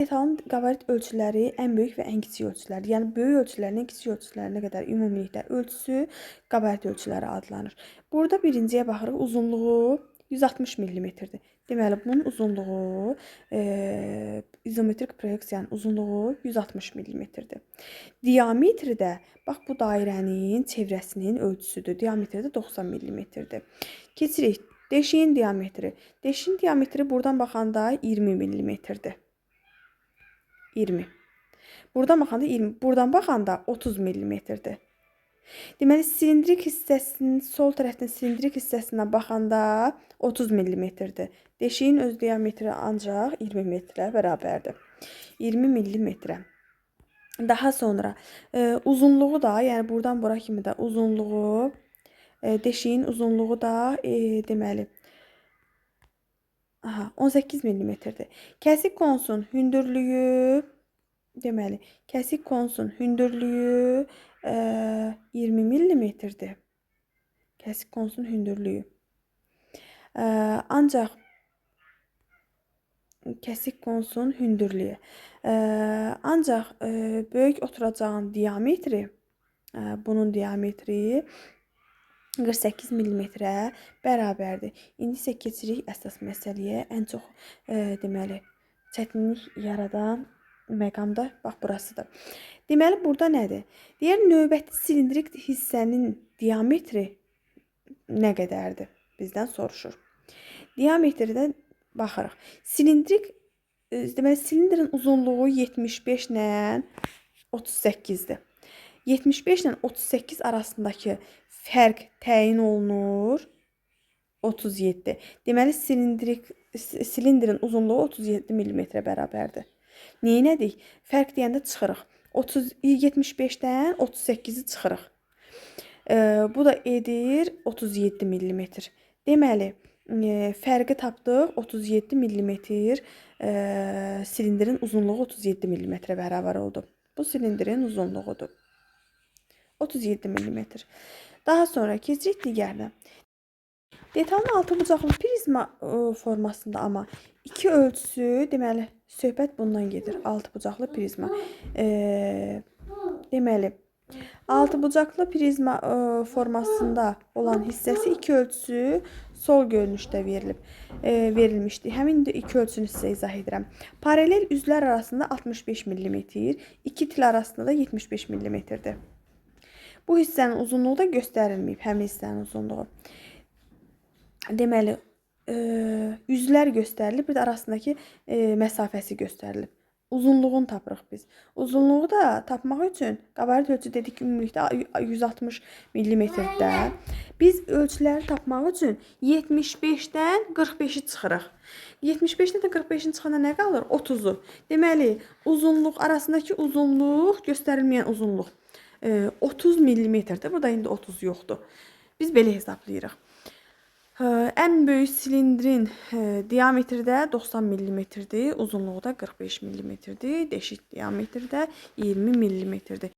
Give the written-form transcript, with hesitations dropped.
Metalın qabarit ölçüləri ən böyük və ən kiçik ölçülərdir. Yəni böyük ölçülərdən kiçik ölçülərinə qədər ümumilikdə ölçüsü qabarit ölçüləri adlanır. Burada birinciyə baxırıq, uzunluğu 160 mm-dir. Deməli, bunun uzunluğu izometrik proyeksiyanın uzunluğu 160 mm-dir. Diametri də bax bu dairənin çevrəsinin ölçüsüdür. Diametri də 90 mm-dir. Keçirik deşiyin diametri. Deşiyin diametri buradan baxanda 20 mm-dir. 20. Buradan baxanda 20. Buradan baxanda 30 mm-dir. Deməli, silindrik hissəsinin sol tərəfdən silindrik hissəsinə baxanda 30 mm-dir. Deşiyin öz diametri ancaq 20 metrə bərabərdir. 20 mm. Daha sonra uzunluğu da, yəni buradan bura kimi də uzunluğu, deşiyin uzunluğu da deməli 18 mm-dir. Kəsik konusун hündürlüyü deməli, kəsik konusун hündürlüyü 20 mm-dir. Kəsik konusун hündürlüyü. Ancaq kəsik konusун hündürlüyü. Ancaq böyük oturacağın diametri, bunun diametri 48 mm-ə bərabərdir. İndi isə keçirik əsas məsələyə. Ən çox deməli çətinlik yaradan məqam da bax burasıdır. Deməli burada nədir? Deyir növbəti silindrik hissənin diametri nə qədərdir? Bizdən soruşur. Diametrdən baxırıq. Silindrik deməli silindrin uzunluğu 75 ilə 38-dir. 75 ilə 38 arasındakı fərq təyin olunur 37. Deməli silindrin uzunluğu 37 mm-ə bərabərdir. Neynədik? Fərq deyəndə çıxırıq. 75-dən 38-i çıxırıq. Bu da edir 37 mm. Deməli, fərqi tapdıq 37 mm. Silindrin uzunluğu 37 mm-ə bərabər oldu. Bu silindrin uzunluğudur. 37 mm. Daha sonra keçirik digərinə. Detalın altıbucaqlı prizma formasında amma iki ölçüsü, deməli, söhbət bundan gedir. Altıbucaqlı prizma. Deməli, altıbucaqlı prizma formasında olan hissəsi iki ölçüsü sol görünüşdə verilmişdir. Həmin iki ölçünü sizə izah edirəm. Paralel üzlər arasında 65 mm, iki til arasında da 75 mm-dir. Bu hissənin uzunluğu da göstərilməyib, həmin hissənin uzunluğu. Deməli, üzlər göstərilib, bir də arasındakı məsafəsi göstərilib. Uzunluğunu tapırıq biz. Uzunluğu da tapmaq üçün qabarit ölçü dedik ki, ümumilikdə 160 mm-də. Biz ölçüləri tapmaq üçün 75-dən 45-i çıxırıq. 75-dən də 45-in çıxanda nə qalır? 30-u. Deməli, uzunluq, arasındakı uzunluq göstərilməyən uzunluq 30 mm-dir. Burada indi 30 yoxdur. Biz belə hesablayırıq. Ən böyük silindrin diametri də 90 mm-dir, uzunluğu da 45 mm-dir, deşik diametri də 20 mm-dir.